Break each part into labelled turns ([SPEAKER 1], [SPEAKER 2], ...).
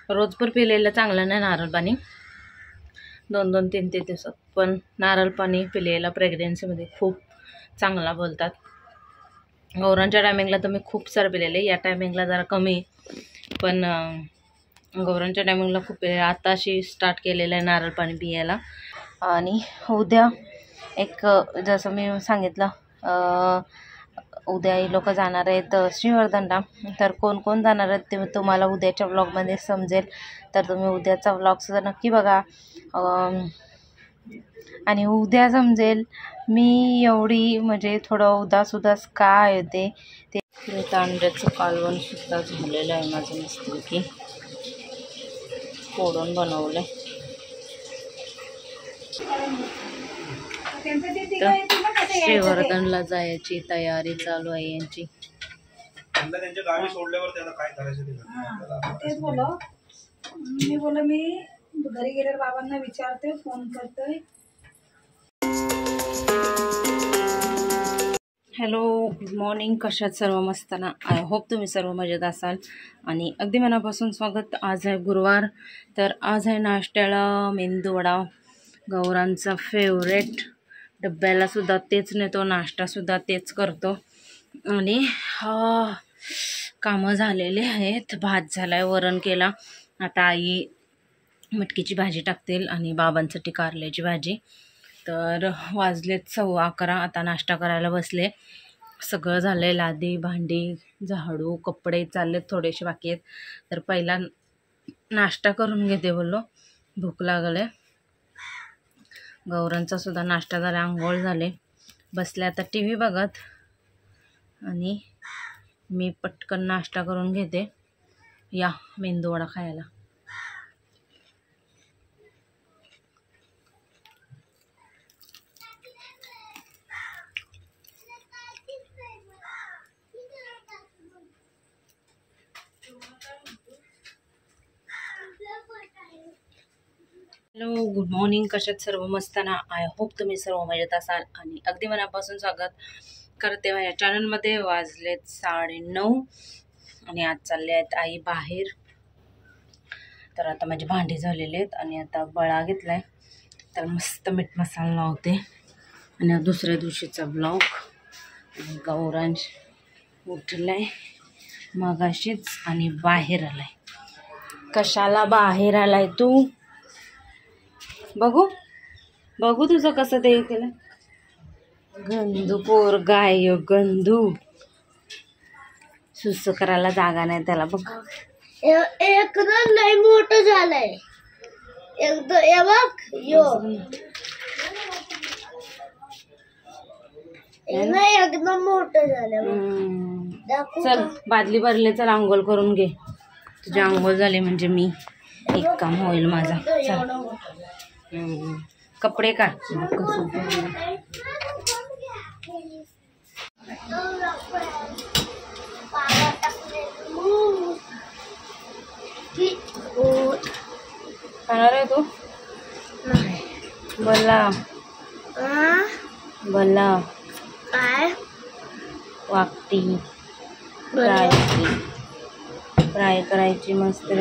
[SPEAKER 1] रोजभर पिलेलं चांगलं नाही नारळ पाणी, 2-2, 3-3 दिवसात, पण नारळ पाणी पिलेलं प्रेग्नेन्सीमध्ये खूप चांगला बोलतात. गौरांच्या टायमिंगला तर मी खूप सारं पिलेले, या टायमिंगला जरा कमी, पण गौरांच्या टायमिंगला खूप पिलेलं. आताशी स्टार्ट केलेलं आहे नारळ पाणी पियायला. आणि उद्या एक जसं मी सांगितलं, उद्या लोक जाणार आहेत श्रीवर्धनला. तर कोण कोण जाणार आहेत ते तुम्हाला उद्याच्या व्लॉगमध्ये समजेल, तर तुम्ही उद्याचा व्लॉगसुद्धा नक्की बघा. आणि उद्या समजेल मी एवढी म्हणजे थोडं उदास काय होते ते. अंड्याचं कालवण सुद्धा झालेलं आहे माझं, मस्तपैकी फोडून बनवलं. श्रीवर्धनला जायची तयारी चालू आहे यांची.
[SPEAKER 2] त्यांच्या गावी सोडल्यावर त्याला काय करायचं
[SPEAKER 3] तेच बोलो मी घरी गेल्यावर बाबांना विचारते, फोन करते.
[SPEAKER 1] Hello, good morning. कशात सर्व मस्त ना? आय होप तुम्ही सर्व मजेत असाल आणि अगदी मनापासून स्वागत. आज आहे गुरुवार, तर आज आहे नाश्त्याला मेंदूवडा, गौरांचा फेवरेट. डब्यालासुद्धा तेच नेतो, नाश्तासुद्धा तेच करतो. आणि कामं झालेले आहेत. भात झाला आहे, वरण केला. आता आई मटकीची भाजी टाकतील आणि बाबांसाठी कारल्याची भाजी. तर वाजलेत 11:15. आता नाश्ता करायला बसले. सगळं झालं आहे, लादी भांडी झाडू कपडे चाललेत, थोडेसे बाकी आहेत. तर पहिला नाश्ता करून घेते बोललो, भूक लागले. गौरांचा सुद्धा नाश्ता झाला, आंघोळ झाले, बसले आता टी व्ही बघत. आणि मी पटकन नाश्ता करून घेते. या मेंदूवडा खायला. Hello, good morning. कशात सर्व मस्त ना? आय होप तुम्ही सर्व मजेत असाल आणि अगदी मनापासून स्वागत करते माझ्या चॅनलमध्ये. वाजलेत 9:30 आणि आज चालले आहेत आई बाहेर. तर आता माझी भांडी झालेली आहेत आणि आता बळा घेतला आहे, तर मस्त मीठ मसाला लावते. आणि दुसऱ्या दिवशीचा ब्लॉग. गौरांश उठलाय मगाशीच आणि बाहेर आलाय. कशाला बाहेर आलाय तू? बघू तुझं कसं ते केलं. गंधू पोर गाय, गंधू सुस करायला जागा नाही त्याला. बघ
[SPEAKER 4] एकदम लय मोठं झालंय, एकदम मोठं झालं.
[SPEAKER 1] चल बादली भरले, चल आंघोळ करून घे. तुझी आंघोळ झाली म्हणजे मी एक काम होईल माझा. चल कपडे काढ. खाणार आहे तू? बोला
[SPEAKER 4] काय
[SPEAKER 1] वाकटी फ्राय करायची मस्त.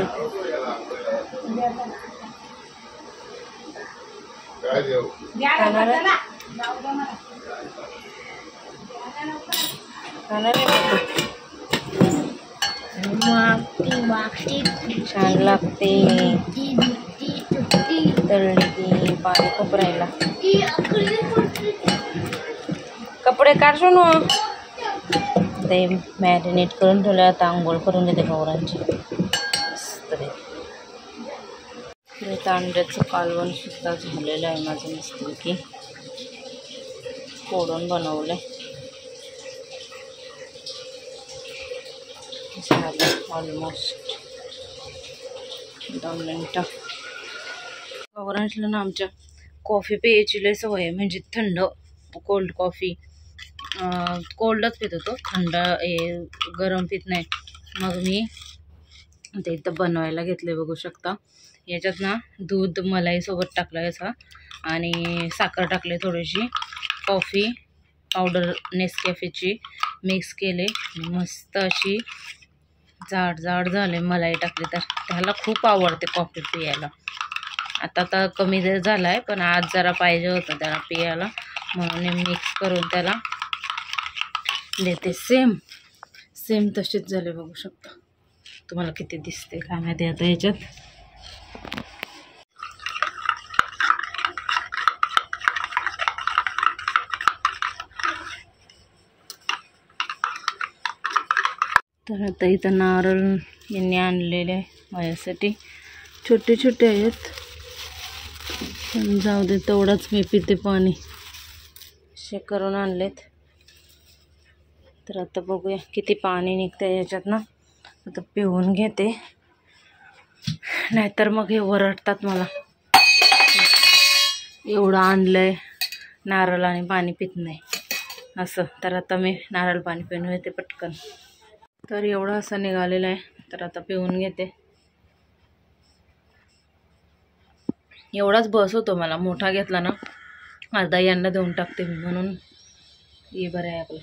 [SPEAKER 1] खाणार छान लागते. तळली की पाणी खूप राहिला. कपडे काढ ना. ते मॅरिनेट करून ठेवले. आता आंघोळ करून घेते गौरांची मस्त. अंड्याचं कालवण सुद्धा झालेलं आहे माझं, मस्तपैकी फोडून बनवलं. झालं ऑलमोस्ट 2 मिनटं. गौरांशला ना आमच्या कॉफी प्यायची लय सवय आहे, म्हणजे थंड कोल्ड कॉफी. कोल्डच पित होतो, थंड गरम पित नाही. मग मी ते इथं बनवायला घेतले, बघू शकता. याच्यात ना दूध मलाई सोबत टाकलं याचा आणि साखर टाकले, थोडीशी कॉफी पावडर नेसकॅफेची मिक्स केले. मस्त अशी जाड जाड झाले, मलाई टाकली तर. त्याला खूप आवडते कॉफी पियायला. आता तर कमी झाला आहे, पण आज जरा पाहिजे होतं त्याला पियायला, म्हणून मिक्स करून त्याला देते. सेम सेम तशीच झाले, बघू शकता. तुम्हाला किती दिसते काय माहिती आता याच्यात. तर आता इथं नारळ यांनी आणलेले माझ्यासाठी, छोटे छोटे आहेत, पण जाऊ दे, तेवढंच मी पिते पाणी. असे करून आणलेत. तर आता बघूया किती पाणी निघतंय याच्यात ना. आता पिऊन घेते, नाहीतर मग हे ओरडतात मला, एवढं आणलंय नारळ आणि पाणी पित नाही असं. तर आता मी नारळ पाणी पिऊन घेते पटकन. तर एवढं असं निघालेलं आहे, तर आता पिऊन घेते. एवढाच बस होतो मला, मोठा घेतला ना अर्धा यांना देऊन टाकते मी, म्हणून हे बरं आहे आपलं.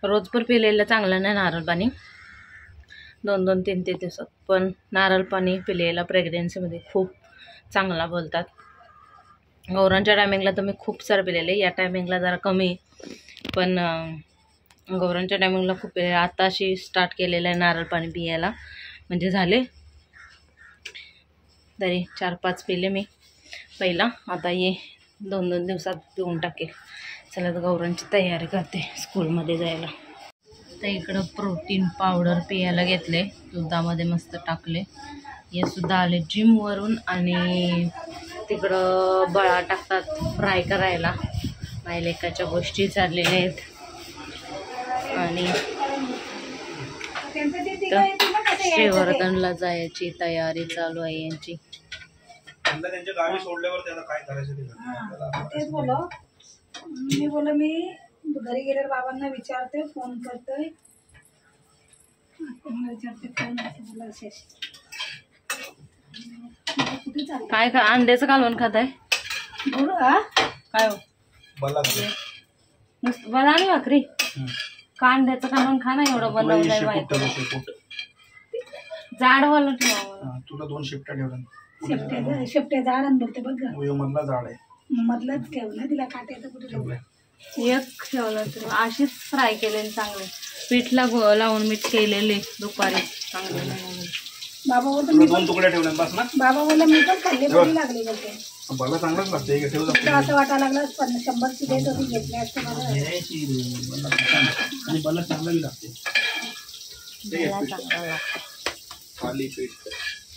[SPEAKER 1] रोजभर पिलेलं चांगलं नाही नारळ पाणी, 2-2, 3-3 दिवसात. पण नारळ पाणी पिलेलं प्रेग्नेन्सीमध्ये खूप चांगला बोलतात. गौरांच्या टायमिंगला तर मी खूप सारं पिलेले, या टायमिंगला जरा कमी, पण गौरांच्या टायमिंगला खूप पिले. आताशी स्टार्ट केलेलं आहे नारळ पाणी पियायला, म्हणजे झाले तरी 4-5 पिले मी पहिला. आता हे 2-2 दिवसात पिऊन टाकेल. चला तर गौरांची तयारी करते स्कूलमध्ये जायला. तर इकडं प्रोटीन पावडर पियायला घेतले, दुधामध्ये मस्त टाकले. हे सुद्धा आले जिमवरून, आणि तिकडं बळा टाकतात फ्राय करायला. माझ्या लेकाच्या गोष्टी चाललेल्या आहेत. आणि श्रीवर्धनला जायची तयारी चालू आहे यांची.
[SPEAKER 2] त्यांच्या गावी सोडल्यावर त्याला काय करायचं
[SPEAKER 3] तेच बोलो. मी बोल मी घरी गेल्यावर बाबांना विचारते, फोन करतोय, विचारते फोन बोला. कुठे चाललं?
[SPEAKER 1] काय खा, अंड्याचं कालवण खात आहे
[SPEAKER 3] बोलू का
[SPEAKER 1] काय हो? नुसतं बला आणि भाकरी का अंड्याचं कालवण खा ना, एवढं बनवलंय बायको. जाड वाला ठेवा,
[SPEAKER 2] तुला 2 शिफ्ट ठेवलं.
[SPEAKER 3] शेपट्या जाड आणि बोलते बघ,
[SPEAKER 2] मधला झाड आहे,
[SPEAKER 3] मधलंच ठेवलं, तिला काट्याचं कुठे ठेवलं.
[SPEAKER 1] एक ठेवलं तर अशीच फ्राय केलेले चांगले, पीठला लावून मीठ केलेले दुपारी चांगले.
[SPEAKER 3] बाबा बोलतो मी
[SPEAKER 2] 2 तुकडे ठेवले बस ना.
[SPEAKER 3] बाबा बोलला मी पण खाल्ले, बरी लागली बोलते.
[SPEAKER 2] मला चांगलंच लागतं, एक ठेवलं
[SPEAKER 3] असं वाटायला लागलं 100ची देत होती, घेतली असते मला.
[SPEAKER 2] आणि मला चांगलं लागते. खाली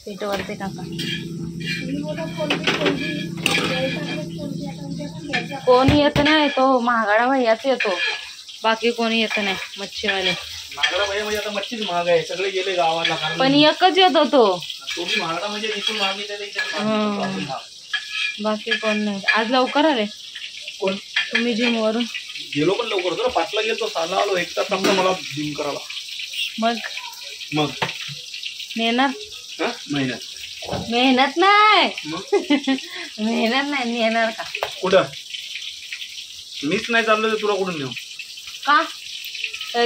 [SPEAKER 1] पीठवरती टाका. कोणी येत नाही, तो महागडा भैयाच येतो, बाकी कोणी येत नाही. मच्छीवाले
[SPEAKER 2] महागडा भैया म्हणजे आता मच्छीच महाग आहे, सगळे गेले गावाला.
[SPEAKER 1] पण एकच येतो तो.
[SPEAKER 2] तुम्ही महागडा म्हणजे इथून मागितले,
[SPEAKER 1] बाकी कोण नाही. आज लवकर आले
[SPEAKER 2] कोण?
[SPEAKER 1] तुम्ही जिम वरून
[SPEAKER 2] गेलो पण लवकर होतो ना, 5ला गेलो, 6ला आलो. 1 तास लागला मला जिम करायला. मग
[SPEAKER 1] नेणार
[SPEAKER 2] महिन्यात
[SPEAKER 1] मेहनत नाही मेहनत नाही नेणार का?
[SPEAKER 2] कुठं? मीच नाही चाललो, तुला कुठून नेऊ?
[SPEAKER 1] का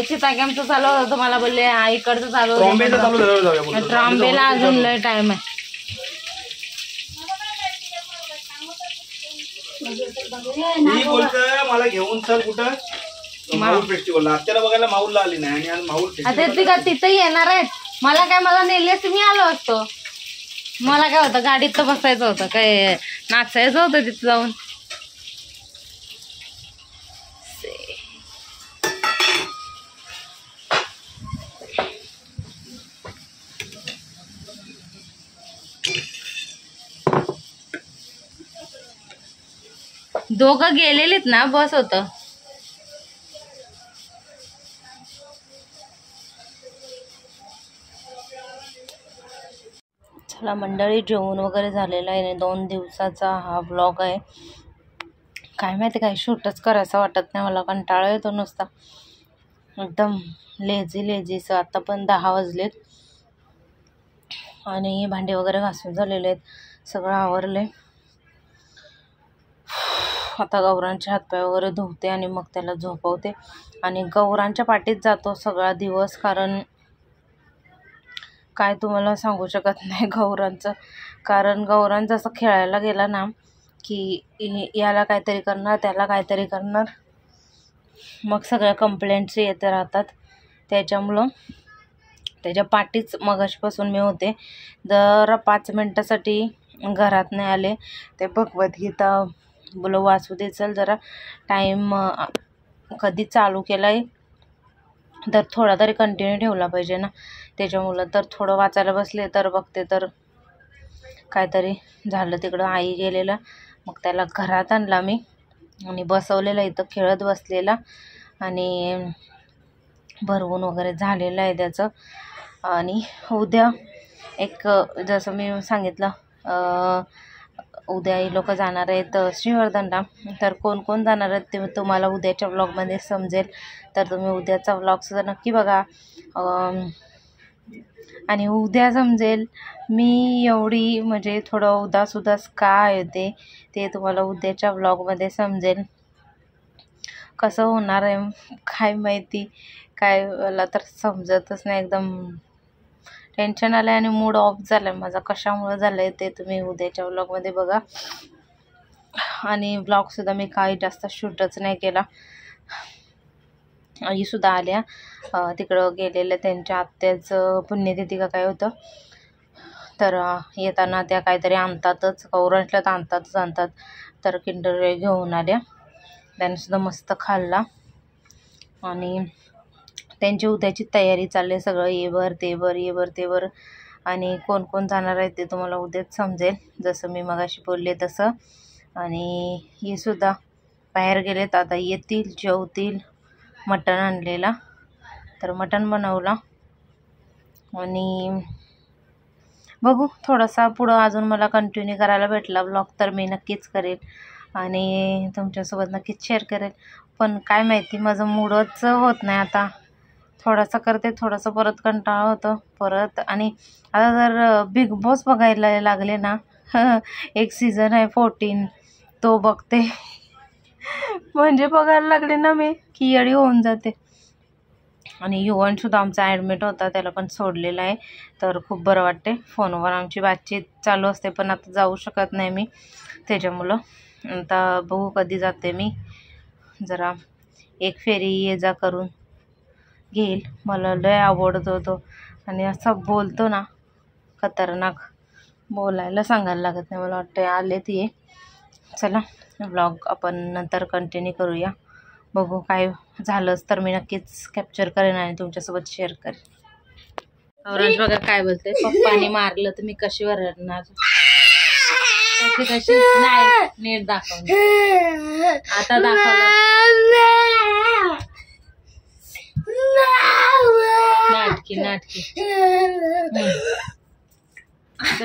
[SPEAKER 1] चिताकॅम्पचं चालू होतं, तुम्हाला बोलले इकडचं चालू
[SPEAKER 2] होतं.
[SPEAKER 1] ट्रॉम्बेला अजून लय टाइम आहे.
[SPEAKER 2] मी बोलतोय मला घेऊन चल कुठं, माऊल फेस्टिवल. आत्याला बघायला माऊलला आली नाही, आणि आज माऊल
[SPEAKER 1] आता का तिथं येणार आहेत. मला काय, मला नेले असते मी आलो असतो. मला काय होतं, गाडीत तर बसायचं होतं, काय नाचायचं होतं तिथं जाऊन. दोघं गेलेलीत ना, बस होतं. चला मंडळी, जेवण वगैरे झालेलं आहे. 2 दिवसाचा हा ब्लॉग आहे. काय माहिती, काही शूटच करायचं वाटत नाही मला, कंटाळा येतो नुसता, एकदम लेझीचं. आता पण 10 वाजलेत, आणि भांडे वगैरे घासून झालेले आहेत, सगळं आवरले. आता गौरांचे हातपाय वगैरे धुवते आणि मग त्याला झोपवते आणि गौरांच्या पाठीत जातो सगळा दिवस. कारण काय तुम्हाला सांगू शकत नाही गौरांचं. कारण गौरांचं जसं खेळायला गेला ना की याला काहीतरी करणार, त्याला काहीतरी करणार, मग सगळ्या कंप्लेंट्स येत राहतात. त्याच्यामुळं त्याच्या पाठीच मगाशपासून मी होते. जर 5 मिनटासाठी घरात नाही आले ते भगवद्गीता बोल वाचू दे, चल जरा टाईम कधी चालू केला आहे तर थोडा तरी कंटिन्यू ठेवला पाहिजे ना. त्याच्यामुळं तर थोडं वाचायला बसले तर बघते तर काहीतरी झालं तिकडं. आई गेलेला, मग त्याला घरात आणला मी आणि बसवलेला, इथं खेळत बसलेला आणि भरवून वगैरे झालेलं आहे त्याचं. आणि उद्या एक जसं मी सांगितलं उद्या ही लोक जाणार आहेत श्रीवर्धनला. तर कोण कोण जाणार आहेत ते तुम्हाला उद्याच्या व्लॉगमध्ये समजेल. तर तुम्ही उद्याचा व्लॉगसुद्धा नक्की बघा आणि उद्या समजेल मी एवढी म्हणजे थोडं उदास का येते ते तुम्हाला उद्याच्या व्लॉगमध्ये समजेल. कसं होणार आहे काय माहिती, काय मला तर समजतच नाही. एकदम टेन्शन आलं आहे आणि मूड ऑफ झाला आहे माझा. कशामुळं झालं आहे ते तुम्ही उद्याच्या व्लॉगमध्ये बघा. आणि व्लॉगसुद्धा मी काही जास्त शूटच नाही केला. आईसुद्धा आल्या, तिकडं गेलेल्या त्यांच्या आत्याचं पुण्यतिथी का काय होतं. तर येताना त्या काहीतरी आणतातच, गौरांशला तर आणतात. तर किंडर जॉय घेऊन आल्या, त्यानेसुद्धा मस्त खाल्ला. आणि त्यांची उद्याची तयारी चालली आहे, सगळं ये बर ते बर. आणि कोण कोण जाणार आहे ते तुम्हाला उद्याच समजेल, जसं मी मगाशी बोलले तसं. आणि हे सुद्धा बाहेर गेलेत, आता येतील, जेवतील. मटण आणलेला तर मटण बनवला. आणि बघू थोडासा पुढं अजून मला कंटिन्यू करायला भेटला व्लॉग तर मी नक्कीच करेल आणि तुमच्यासोबत नक्कीच शेअर करेल. पण काय माहिती माझं मूडच होत नाही आता. थोडासा करते, थोडंसं परत कंटाळा होतं परत. आणि आता जर बिग बॉस बघायला लागले ना एक सीझन आहे 14 तो बघते म्हणजे बघायला लागले ना मी की येडी होऊन जाते. आणि युवनसुद्धा आमचा ॲडमिट होता, त्याला पण सोडलेला आहे. तर खूप बरं वाटते. फोनवर आमची बातचीत चालू असते पण आता जाऊ शकत नाही मी त्याच्यामुळं. आता बघू कधी जाते मी, जरा एक फेरी ये जा करून घेईल. मला लय आवडतो तो आणि असं बोलतो ना खतरनाक, बोलायला सांगायला लागत नाही. मला वाटतं आले ते. चला व्लॉग आपण नंतर कंटिन्यू करूया. बघू काय झालंच तर मी नक्कीच कॅप्चर करेन आणि तुमच्यासोबत शेअर करेन. औरंज बघा काय बोलते, पप्पाने मारलं तर मी कशी वरडणार, कशी नाही नीट दाखवलं. आता दाखवलं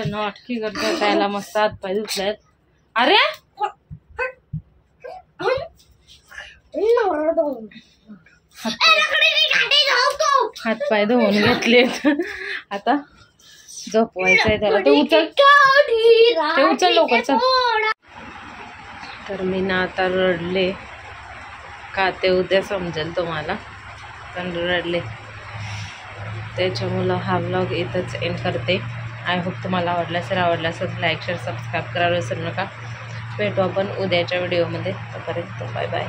[SPEAKER 1] नाटकी करतो. त्याला मस्त हातपाय धुतलेत. अरे हातपाय धुवून घेतलेत, आता झोपवायचंय त्याला. ते उचल लवकर चल. तर मी ना आता रडले का ते उद्या समजेल तुम्हाला, पण रडले. त्याच्यामुळं हा व्लॉग इथंच एंड करते. आय होप तुम्हाला आवडला असेल लाईक शेअर सबस्क्राईब करायला विसरू नका. भेटू आपण उद्याच्या व्हिडिओमध्ये. तोपर्यंत बाय बाय.